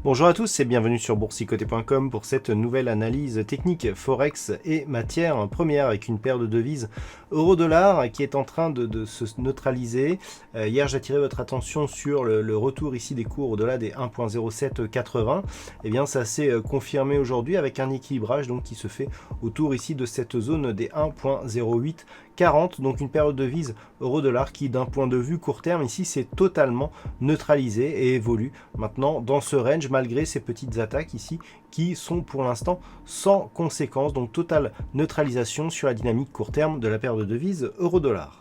Bonjour à tous et bienvenue sur boursicoté.com pour cette nouvelle analyse technique Forex et matières premières avec une paire de devises euro-dollar qui est en train de se neutraliser. Hier j'ai attiré votre attention sur le retour ici des cours au-delà des 1.0780. Et bien ça s'est confirmé aujourd'hui avec un équilibrage donc qui se fait autour ici de cette zone des 1.0840, donc une paire de devises euro-dollar qui d'un point de vue court terme ici s'est totalement neutralisée et évolue maintenant dans ce range malgré ces petites attaques ici qui sont pour l'instant sans conséquence, donc totale neutralisation sur la dynamique court terme de la paire de devises euro-dollar.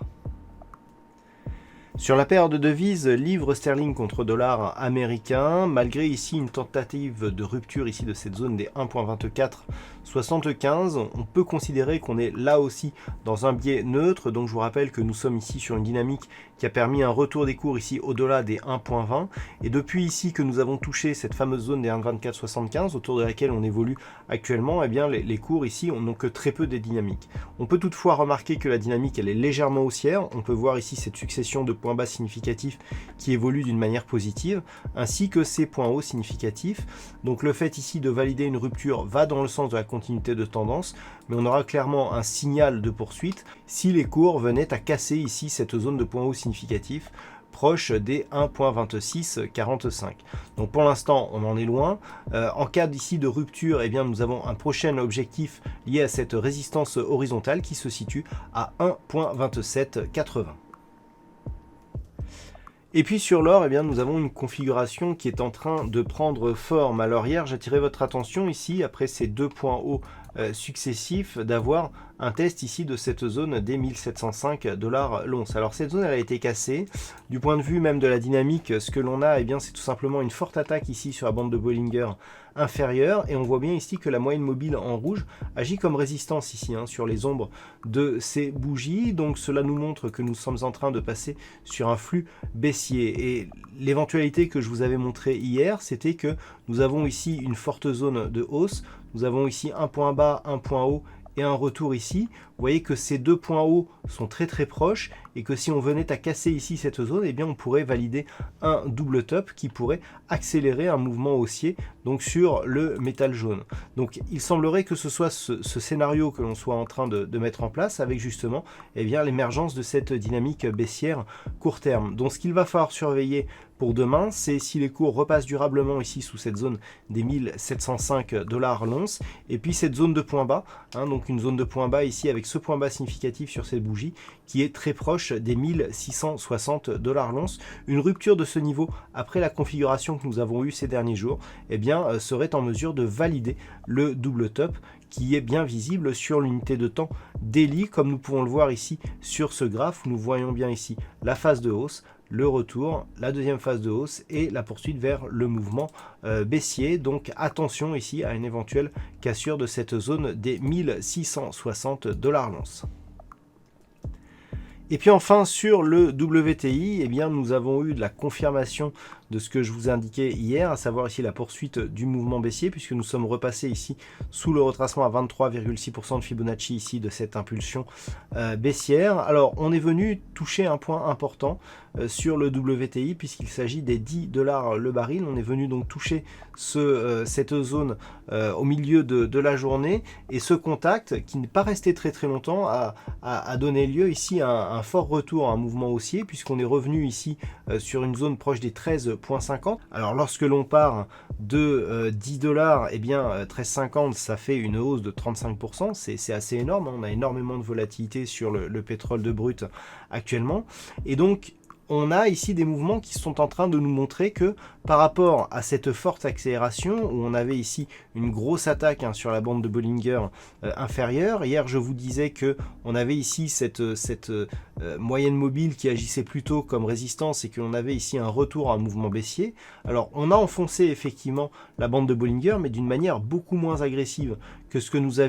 Sur la paire de devises livre sterling contre dollar américain, malgré ici une tentative de rupture ici de cette zone des 1.2475, on peut considérer qu'on est là aussi dans un biais neutre. Donc je vous rappelle que nous sommes ici sur une dynamique qui a permis un retour des cours ici au-delà des 1.20. Et depuis ici que nous avons touché cette fameuse zone des 1.2475 autour de laquelle on évolue actuellement, eh bien les cours ici n'ont que très peu de dynamique. On peut toutefois remarquer que la dynamique elle est légèrement haussière. On peut voir ici cette succession de points bas significatifs qui évoluent d'une manière positive, ainsi que ces points hauts significatifs. Donc le fait ici de valider une rupture va dans le sens de la continuité de tendance, mais on aura clairement un signal de poursuite si les cours venaient à casser ici cette zone de points hauts significatifs proche des 1.2645. Donc pour l'instant on en est loin. En cas d'ici de rupture, eh bien nous avons un prochain objectif lié à cette résistance horizontale qui se situe à 1.2780. Et puis sur l'or, eh bien, nous avons une configuration qui est en train de prendre forme. Alors hier, j'attirais votre attention ici, après ces deux points hauts successifs, d'avoir un test ici de cette zone des 1705 $ l'once. Alors cette zone elle a été cassée. Du point de vue même de la dynamique, ce que l'on a, eh bien, c'est tout simplement une forte attaque ici sur la bande de Bollinger inférieure. Et on voit bien ici que la moyenne mobile en rouge agit comme résistance ici sur les ombres de ces bougies. Donc cela nous montre que nous sommes en train de passer sur un flux baissier. Et l'éventualité que je vous avais montré hier, c'était que nous avons ici une forte zone de hausse. Nous avons ici un point bas, un point haut et un retour ici. Vous voyez que ces deux points hauts sont très proches et que si on venait à casser ici cette zone, eh bien on pourrait valider un double top qui pourrait accélérer un mouvement haussier donc sur le métal jaune. Donc il semblerait que ce soit ce scénario que l'on soit en train de mettre en place avec justement eh bien l'émergence de cette dynamique baissière court terme. Donc ce qu'il va falloir surveiller pour demain, c'est si les cours repassent durablement ici sous cette zone des 1705 $ l'once et puis cette zone de point bas, donc une zone de point bas ici avec ce point bas significatif sur cette bougie qui est très proche des 1660 $ l'once. Une rupture de ce niveau après la configuration que nous avons eue ces derniers jours, eh bien, serait en mesure de valider le double top qui est bien visible sur l'unité de temps daily, comme nous pouvons le voir ici sur ce graphe où nous voyons bien ici la phase de hausse, le retour, la deuxième phase de hausse et la poursuite vers le mouvement baissier. Donc attention ici à une éventuelle cassure de cette zone des 1660 $ l'once. Et puis enfin sur le WTI, eh bien, nous avons eu de la confirmation de ce que je vous indiquais hier, à savoir ici la poursuite du mouvement baissier, puisque nous sommes repassés ici sous le retracement à 23,6% de Fibonacci ici de cette impulsion baissière. Alors on est venu toucher un point important sur le WTI, puisqu'il s'agit des 10 $ le baril. On est venu donc toucher cette zone au milieu de la journée, et ce contact qui n'est pas resté très longtemps a donné lieu ici à un fort retour, à un mouvement haussier, puisqu'on est revenu ici sur une zone proche des 13,50. Alors lorsque l'on part de 10 $, eh bien 13,50 ça fait une hausse de 35%, c'est assez énorme, on a énormément de volatilité sur le pétrole de brut actuellement, et donc on a ici des mouvements qui sont en train de nous montrer que par rapport à cette forte accélération, où on avait ici une grosse attaque sur la bande de Bollinger inférieure, hier je vous disais que on avait ici cette moyenne mobile qui agissait plutôt comme résistance et que l'on avait ici un retour à un mouvement baissier. Alors on a enfoncé effectivement la bande de Bollinger, mais d'une manière beaucoup moins agressive que ce que nous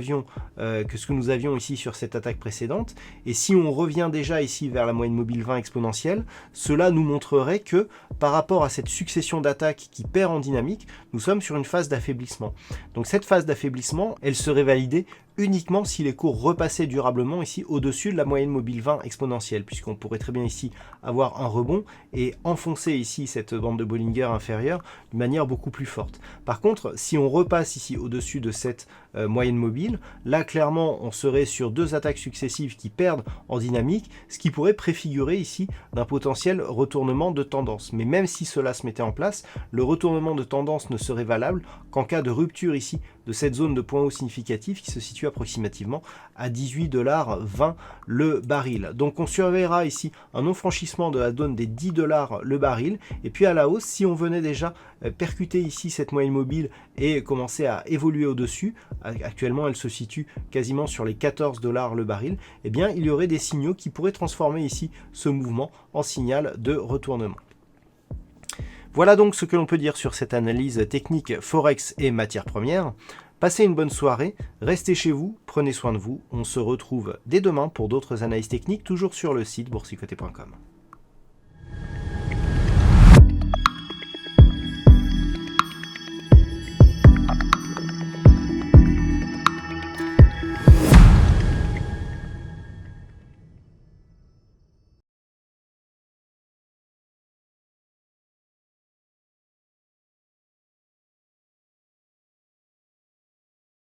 avions ici sur cette attaque précédente. Et si on revient déjà ici vers la moyenne mobile 20 exponentielle, cela nous montrerait que par rapport à cette succession d'attaques qui perd en dynamique, nous sommes sur une phase d'affaiblissement. Donc cette phase d'affaiblissement, elle serait validée uniquement si les cours repassaient durablement ici au-dessus de la moyenne mobile 20 exponentielle, puisqu'on pourrait très bien ici avoir un rebond et enfoncer ici cette bande de Bollinger inférieure de manière beaucoup plus forte. Par contre, si on repasse ici au-dessus de cette moyenne mobile, là clairement on serait sur deux attaques successives qui perdent en dynamique, ce qui pourrait préfigurer ici d'un potentiel retournement de tendance. Mais même si cela se mettait en place, le retournement de tendance ne serait valable qu'en cas de rupture ici de cette zone de point haut significatif qui se situe approximativement à 18,20$ le baril. Donc on surveillera ici un non-franchissement de la zone des 10$ le baril, et puis à la hausse, si on venait déjà percuter ici cette moyenne mobile et commencer à évoluer au-dessus, actuellement elle se situe quasiment sur les 14$ le baril, eh bien il y aurait des signaux qui pourraient transformer ici ce mouvement en signal de retournement. Voilà donc ce que l'on peut dire sur cette analyse technique Forex et matières premières. Passez une bonne soirée, restez chez vous, prenez soin de vous. On se retrouve dès demain pour d'autres analyses techniques, toujours sur le site boursicoté.com.